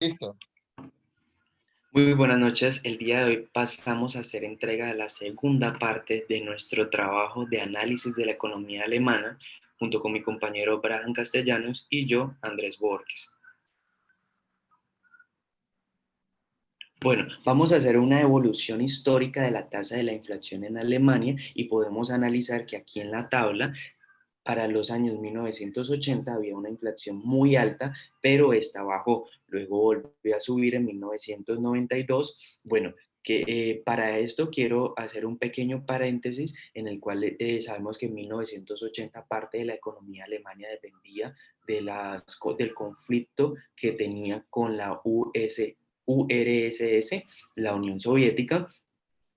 Listo. Muy buenas noches. El día de hoy pasamos a hacer entrega de la segunda parte de nuestro trabajo de análisis de la economía alemana, junto con mi compañero Brian Castellanos y yo, Andrés Borges. Bueno, vamos a hacer una evolución histórica de la tasa de la inflación en Alemania y podemos analizar que aquí en la tabla para los años 1980 había una inflación muy alta, pero esta bajó, luego volvió a subir en 1992. Bueno, para esto quiero hacer un pequeño paréntesis en el cual sabemos que en 1980 parte de la economía alemana dependía del conflicto que tenía con la URSS, la Unión Soviética,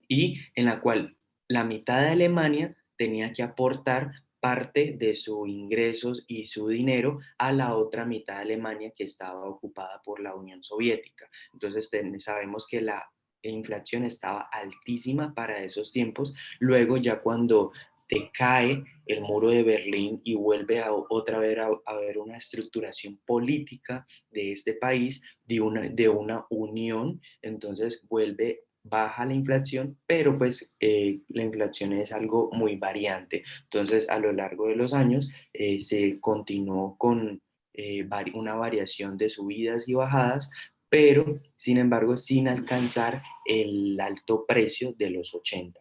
y en la cual la mitad de Alemania tenía que aportar parte de sus ingresos y su dinero a la otra mitad de Alemania que estaba ocupada por la Unión Soviética. Entonces sabemos que la inflación estaba altísima para esos tiempos. Luego ya cuando decae el muro de Berlín y vuelve otra vez a haber una estructuración política de este país, de una unión, entonces baja la inflación, pero pues la inflación es algo muy variante. Entonces, a lo largo de los años se continuó con una variación de subidas y bajadas, pero sin embargo sin alcanzar el alto precio de los 80.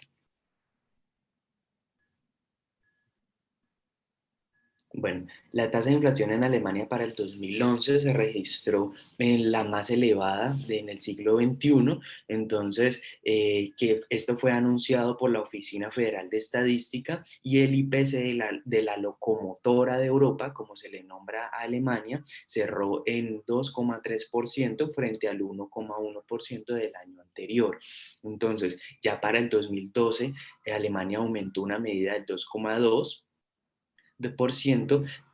Bueno, la tasa de inflación en Alemania para el 2011 se registró en la más elevada en el siglo XXI. Entonces, que esto fue anunciado por la Oficina Federal de Estadística, y el IPC de la locomotora de Europa, como se le nombra a Alemania, cerró en 2,3% frente al 1,1% del año anterior. Entonces, ya para el 2012, Alemania aumentó una medida del 2,2%,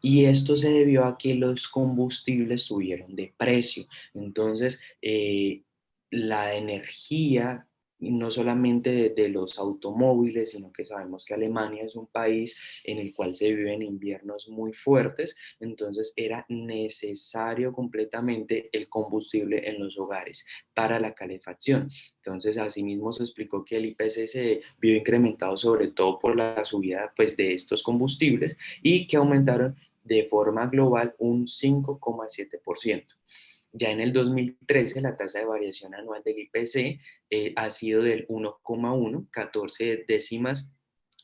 y esto se debió a que los combustibles subieron de precio. Entonces, la energía, no solamente de los automóviles, sino que sabemos que Alemania es un país en el cual se viven inviernos muy fuertes, entonces era necesario completamente el combustible en los hogares para la calefacción. Entonces, asimismo se explicó que el IPC se vio incrementado sobre todo por la subida, pues, de estos combustibles, y que aumentaron de forma global un 5,7%. Ya en el 2013 la tasa de variación anual del IPC ha sido del 1,1, 14 décimas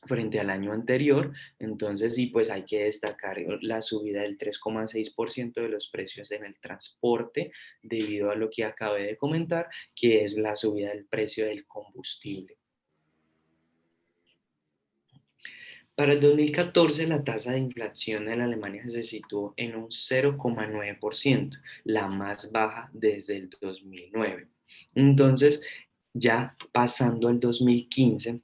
frente al año anterior. Entonces sí, pues hay que destacar la subida del 3,6% de los precios en el transporte, debido a lo que acabé de comentar, que es la subida del precio del combustible. Para el 2014, la tasa de inflación en Alemania se situó en un 0,9%, la más baja desde el 2009. Entonces, ya pasando al 2015,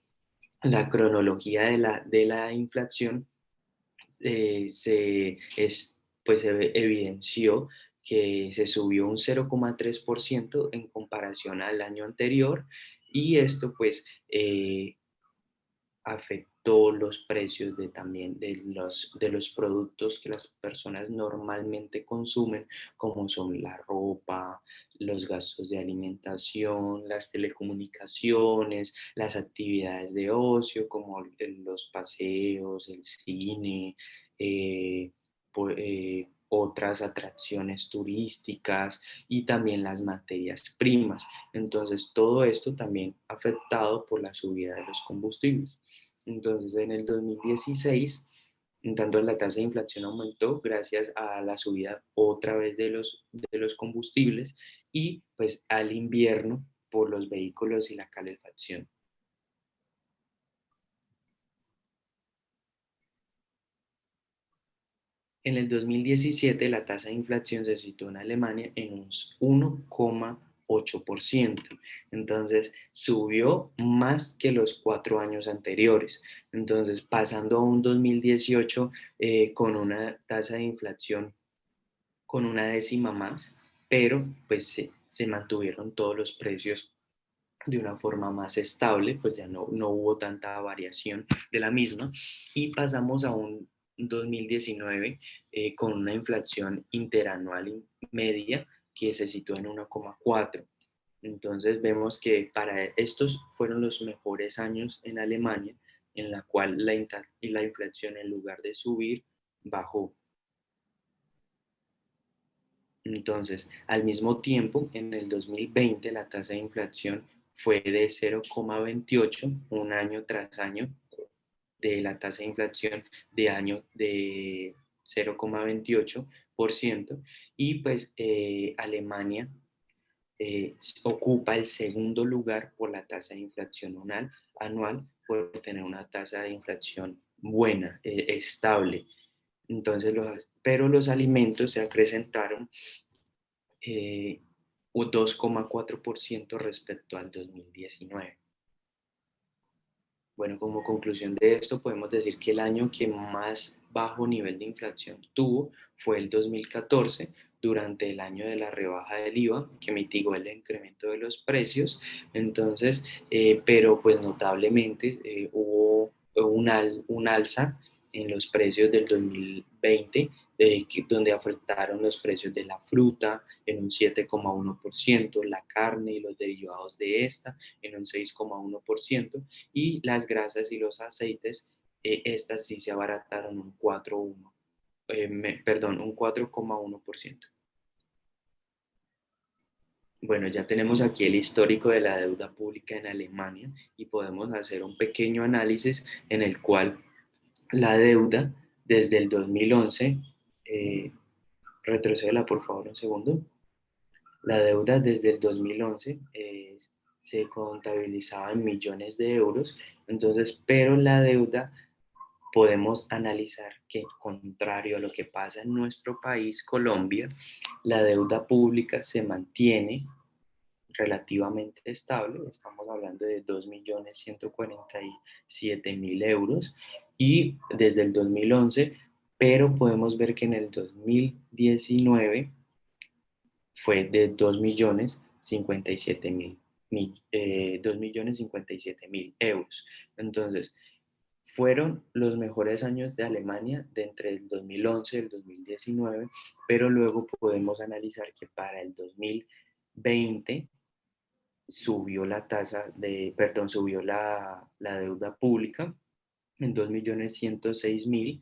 la cronología de la inflación pues se evidenció que se subió un 0,3% en comparación al año anterior, y esto pues afectó los precios también de los productos que las personas normalmente consumen, como son la ropa, los gastos de alimentación, las telecomunicaciones, las actividades de ocio, como los paseos, el cine, eh, otras atracciones turísticas, y también las materias primas. Entonces, todo esto también afectado por la subida de los combustibles. Entonces, en el 2016, en tanto la tasa de inflación aumentó gracias a la subida otra vez de los combustibles, y pues al invierno por los vehículos y la calefacción. En el 2017, la tasa de inflación se situó en Alemania en un 1,8%. Entonces, subió más que los 4 años anteriores. Entonces, pasando a un 2018 con una tasa de inflación con una décima más, pero pues se mantuvieron todos los precios de una forma más estable, pues ya no hubo tanta variación de la misma, y pasamos a un 2019 con una inflación interanual media que se sitúa en 1,4. Entonces vemos que para estos fueron los mejores años en Alemania, en la cual la inflación en lugar de subir, bajó. Entonces, al mismo tiempo, en el 2020 la tasa de inflación fue de 0,28, un año tras año de la tasa de inflación de 0,28%, y pues Alemania ocupa el segundo lugar por la tasa de inflación anual, por tener una tasa de inflación buena, estable. Entonces, pero los alimentos se acrecentaron un 2,4% respecto al 2019. Bueno, como conclusión de esto, podemos decir que el año que más bajo nivel de inflación tuvo fue el 2014, durante el año de la rebaja del IVA, que mitigó el incremento de los precios. Entonces, pero pues notablemente hubo un alza en los precios del 2020, donde afectaron los precios de la fruta en un 7,1%, la carne y los derivados de esta en un 6,1%, y las grasas y los aceites, estas sí se abarataron un 4,1, perdón, un 4,1%. Bueno, ya tenemos aquí el histórico de la deuda pública en Alemania y podemos hacer un pequeño análisis en el cual la deuda desde el 2011, retrocédela por favor un segundo. La deuda desde el 2011 se contabilizaba en millones de euros. Entonces, pero la deuda, podemos analizar que, contrario a lo que pasa en nuestro país, Colombia, la deuda pública se mantiene relativamente estable. Estamos hablando de 2.147.000 euros, y desde el 2011, pero podemos ver que en el 2019 fue de 2.057.000 euros. Entonces, fueron los mejores años de Alemania de entre el 2011 y el 2019, pero luego podemos analizar que para el 2020 subió la deuda pública en 2.106.000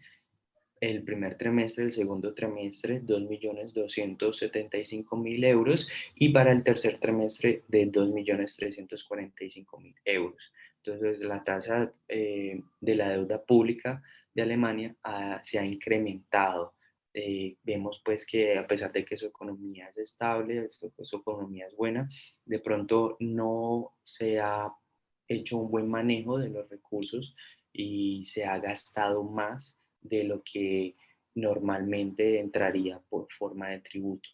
el primer trimestre, el segundo trimestre 2.275.000 euros, y para el tercer trimestre de 2.345.000 euros. Entonces la tasa de la deuda pública de Alemania se ha incrementado. Vemos pues que a pesar de que su economía es estable, su economía es buena, de pronto no se ha hecho un buen manejo de los recursos y se ha gastado más de lo que normalmente entraría por forma de tributo.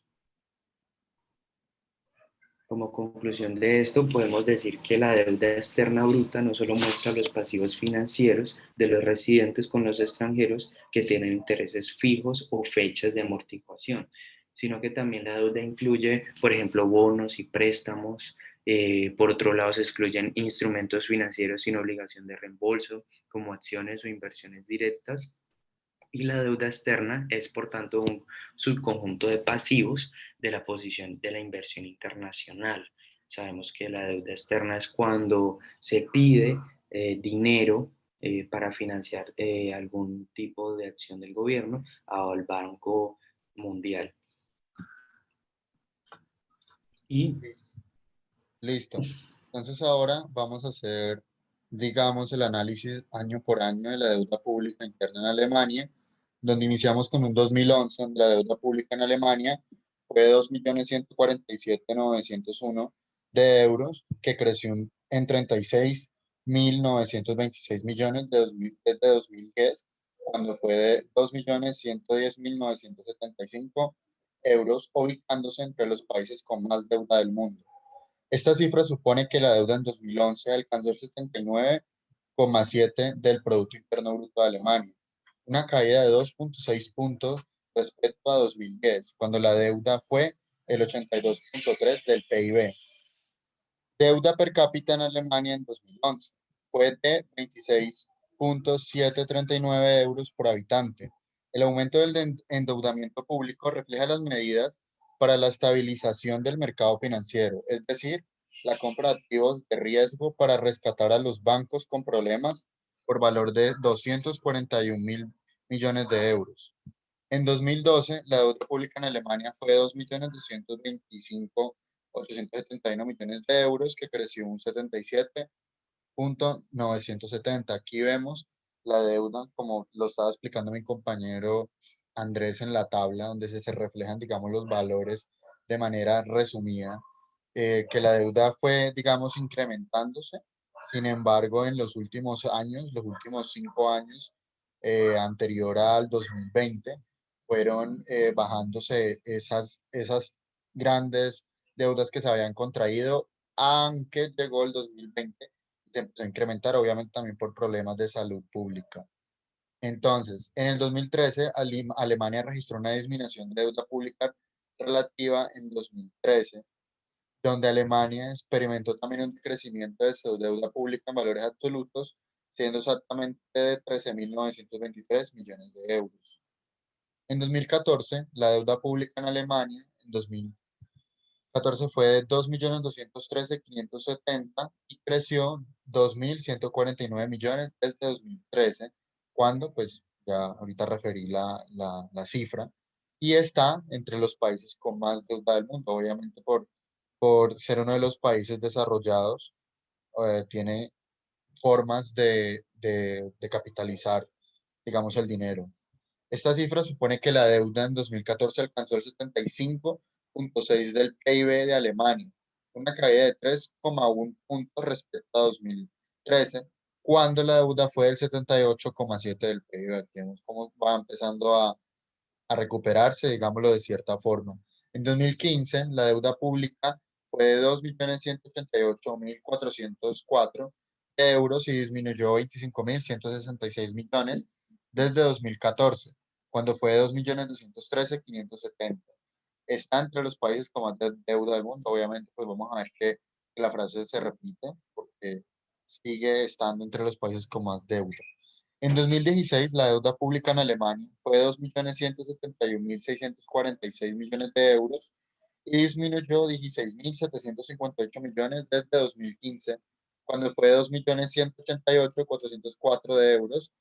Como conclusión de esto, podemos decir que la deuda externa bruta no solo muestra los pasivos financieros de los residentes con los extranjeros que tienen intereses fijos o fechas de amortiguación, sino que también la deuda incluye, por ejemplo, bonos y préstamos. Por otro lado, se excluyen instrumentos financieros sin obligación de reembolso, como acciones o inversiones directas. Y la deuda externa es, por tanto, un subconjunto de pasivos de la posición de la inversión internacional. Sabemos que la deuda externa es cuando se pide dinero para financiar algún tipo de acción del gobierno al Banco Mundial. Y Listo. Entonces ahora vamos a hacer, digamos, el análisis año por año de la deuda pública interna en Alemania, donde iniciamos con un 2011, donde la deuda pública en Alemania fue de 2.147.901 de euros, que creció en 36.926 millones desde 2010, cuando fue de 2.110.975 euros, ubicándose entre los países con más deuda del mundo. Esta cifra supone que la deuda en 2011 alcanzó el 79,7% del Producto Interno Bruto de Alemania, una caída de 2,6 puntos respecto a 2010, cuando la deuda fue el 82,3% del PIB. Deuda per cápita en Alemania en 2011 fue de 26,739 euros por habitante. El aumento del endeudamiento público refleja las medidas para la estabilización del mercado financiero, es decir, la compra de activos de riesgo para rescatar a los bancos con problemas por valor de 241.000 millones de euros. En 2012, la deuda pública en Alemania fue de 2.225.871 millones de euros, que creció un 77.970. Aquí vemos la deuda, como lo estaba explicando mi compañero Andrés en la tabla, donde se reflejan, digamos, los valores de manera resumida, que la deuda fue, digamos, incrementándose. Sin embargo, en los últimos años, los últimos 5 años, anterior al 2020, fueron bajándose esas grandes deudas que se habían contraído, aunque llegó el 2020 y se empezó a incrementar, obviamente también por problemas de salud pública. Entonces, en el 2013, Alemania registró una disminución de deuda pública relativa en 2013, donde Alemania experimentó también un crecimiento de su deuda pública en valores absolutos, siendo exactamente de 13.923 millones de euros. En 2014, la deuda pública en Alemania en 2014 fue de 2.213.570 y creció 2.149 millones desde 2013, cuando pues ya ahorita referí la cifra, y está entre los países con más deuda del mundo, obviamente por ser uno de los países desarrollados, tiene formas de capitalizar, digamos, el dinero. Esta cifra supone que la deuda en 2014 alcanzó el 75.6 del PIB de Alemania, una caída de 3,1 puntos respecto a 2013, cuando la deuda fue del 78,7 del PIB. Aquí vemos cómo va empezando a recuperarse, digámoslo de cierta forma. En 2015, la deuda pública fue de 2.188.404 euros y disminuyó 25.166 millones desde 2014, cuando fue de 2.213.570. Está entre los países con más deuda del mundo. Obviamente, pues vamos a ver que la frase se repite porque sigue estando entre los países con más deuda. En 2016, la deuda pública en Alemania fue de 2.171.646 millones de euros y disminuyó 16.758 millones desde 2015, cuando fue de 2.188.404 de euros.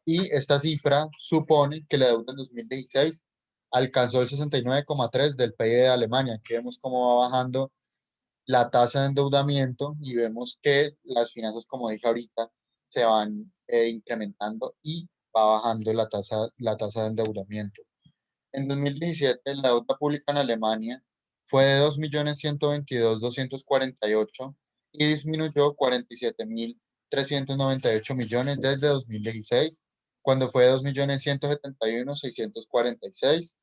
Y esta cifra supone que la deuda en 2016 alcanzó el 69,3 del PIB de Alemania. Aquí vemos cómo va bajando la tasa de endeudamiento y vemos que las finanzas, como dije ahorita, se van incrementando y va bajando la tasa de endeudamiento. En 2017, la deuda pública en Alemania fue de 2.122.248 y disminuyó 47.398 millones desde 2016, cuando fue de 2.171.646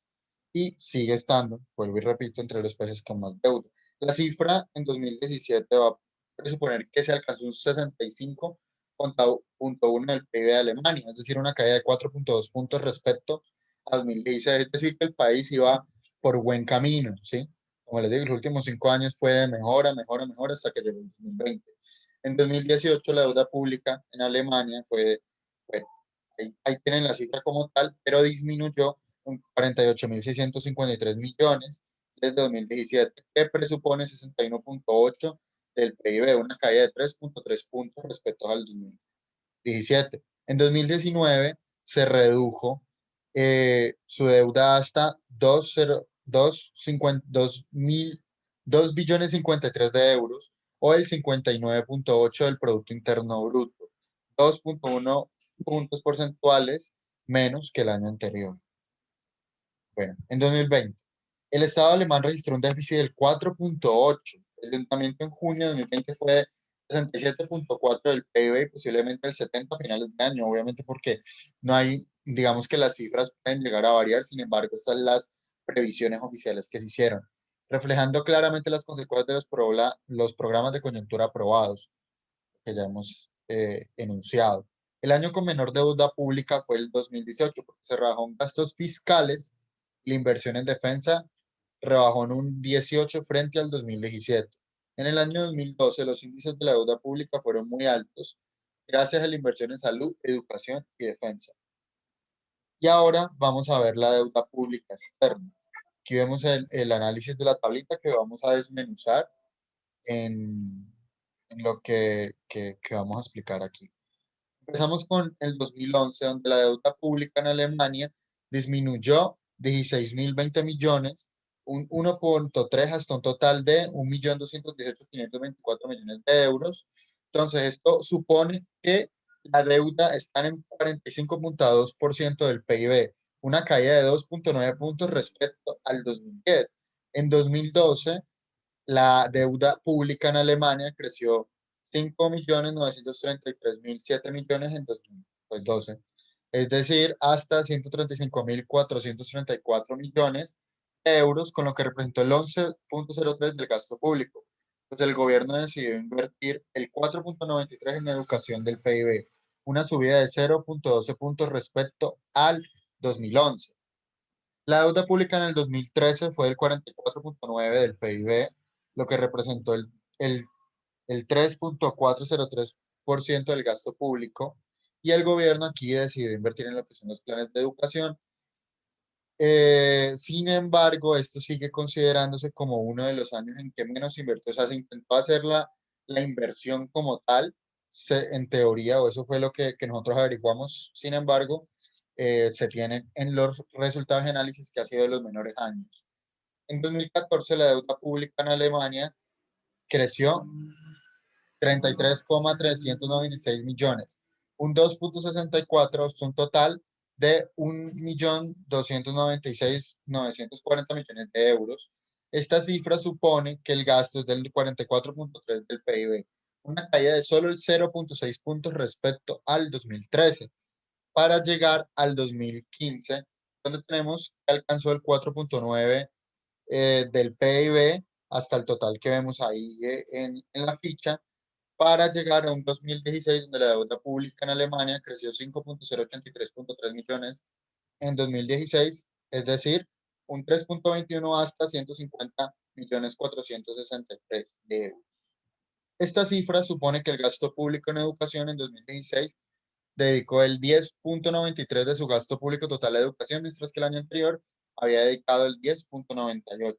y sigue estando, vuelvo y repito, entre los países con más deuda. La cifra en 2017 va a presuponer que se alcanzó un 65,1 del PIB de Alemania, es decir, una caída de 4,2 puntos respecto a 2016, es decir, que el país iba por buen camino, ¿sí? Como les digo, los últimos 5 años fue de mejora, mejora, mejora hasta que llegó el 2020. En 2018 la deuda pública en Alemania fue, bueno, ahí tienen la cifra como tal, pero disminuyó 48.653 millones desde 2017, que presupone 61,8 del PIB, una caída de 3,3 puntos respecto al 2017. En 2019 se redujo su deuda hasta 2 billones 53 de euros o el 59,8 del Producto Interno Bruto, 2,1 puntos porcentuales menos que el año anterior. Bueno, en 2020, el Estado alemán registró un déficit del 4,8. El endeudamiento en junio de 2020 fue de 67,4 del PIB y posiblemente el 70 a finales de año, obviamente porque no hay, digamos que las cifras pueden llegar a variar, sin embargo, estas son las previsiones oficiales que se hicieron, reflejando claramente las consecuencias de los programas de coyuntura aprobados que ya hemos enunciado. El año con menor deuda pública fue el 2018, porque se rebajó en gastos fiscales y la inversión en defensa rebajó en un 18 frente al 2017. En el año 2012, los índices de la deuda pública fueron muy altos gracias a la inversión en salud, educación y defensa. Y ahora vamos a ver la deuda pública externa. Aquí vemos el análisis de la tablita que vamos a desmenuzar en, en lo que vamos a explicar aquí. Empezamos con el 2011, donde la deuda pública en Alemania disminuyó 16.020 millones, un 1.3 hasta un total de 1.218.524 millones de euros. Entonces, esto supone que la deuda está en 45.2% del PIB, una caída de 2.9 puntos respecto al 2010. En 2012, la deuda pública en Alemania creció 5.933.007 millones en 2012, es decir, hasta 135.434 millones de euros, con lo que representó el 11.03 del gasto público. Pues el gobierno decidió invertir el 4.93 en educación del PIB, una subida de 0.12 puntos respecto al 2011. La deuda pública en el 2013 fue del 44.9 del PIB, lo que representó el 3.403% del gasto público, y el gobierno aquí decidió invertir en lo que son los planes de educación. Sin embargo, esto sigue considerándose como uno de los años en que menos invirtió. O sea, se intentó hacer la inversión como tal, en teoría, o eso fue lo que nosotros averiguamos. Sin embargo, se tienen en los resultados de análisis que ha sido de los menores años. En 2014, la deuda pública en Alemania creció 33,396 millones, un 2.64 hasta un total de 1.296.940 millones de euros. Esta cifra supone que el gasto es del 44.3 del PIB, una caída de solo el 0.6 puntos respecto al 2013, para llegar al 2015, donde tenemos que alcanzó el 4.9 del PIB hasta el total que vemos ahí en la ficha, para llegar a un 2016 donde la deuda pública en Alemania creció 5.083.3 millones en 2016, es decir, un 3.21 hasta 150 millones 463 de euros. Esta cifra supone que el gasto público en educación en 2016 dedicó el 10.93 de su gasto público total a educación, mientras que el año anterior había dedicado el 10.98.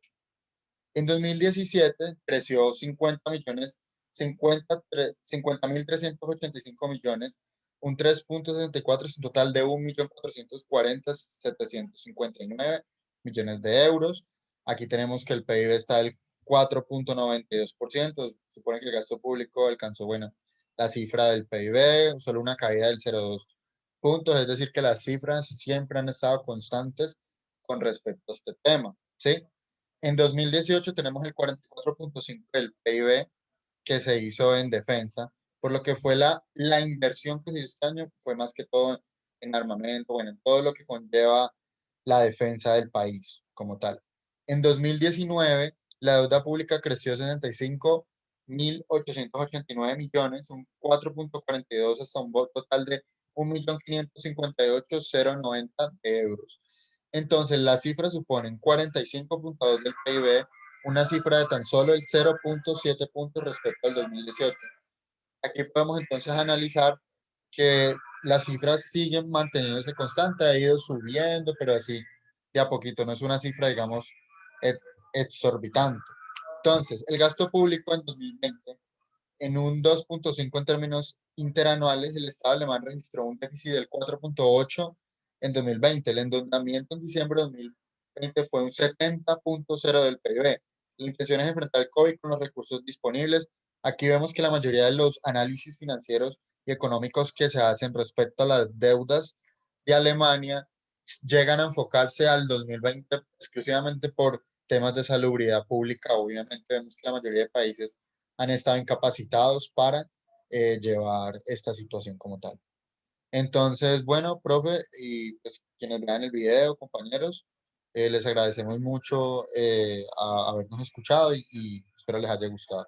En 2017 creció 50.385 millones, un 3.64, es un total de 1.440.759 millones de euros. Aquí tenemos que el PIB está del 4.92%, supone que el gasto público alcanzó, bueno, la cifra del PIB, solo una caída del 0.2 puntos, es decir, que las cifras siempre han estado constantes con respecto a este tema, ¿sí? En 2018 tenemos el 44.5 del PIB que se hizo en defensa, por lo que fue la inversión que se hizo este año fue más que todo en armamento, bueno, en todo lo que conlleva la defensa del país como tal. En 2019, la deuda pública creció 65.889 millones, un 4.42 hasta un total de 1.558.090 de euros. Entonces, las cifras suponen 45.2 del PIB, una cifra de tan solo el 0.7 puntos respecto al 2018. Aquí podemos entonces analizar que las cifras siguen manteniéndose constantes, ha ido subiendo, pero así de a poquito, no es una cifra, digamos, exorbitante. Entonces, el gasto público en 2020, en un 2.5 en términos interanuales, el Estado alemán registró un déficit del 4.8 en 2020. El endeudamiento en diciembre de 2020 fue un 70.0 del PIB. La intención es enfrentar el COVID con los recursos disponibles. Aquí vemos que la mayoría de los análisis financieros y económicos que se hacen respecto a las deudas de Alemania llegan a enfocarse al 2020 exclusivamente por temas de salubridad pública. Obviamente vemos que la mayoría de países han estado incapacitados para llevar esta situación como tal. Entonces, bueno, profe, y pues quienes vean el video, compañeros, les agradecemos mucho habernos escuchado y espero les haya gustado.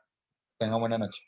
Tengan buena noche.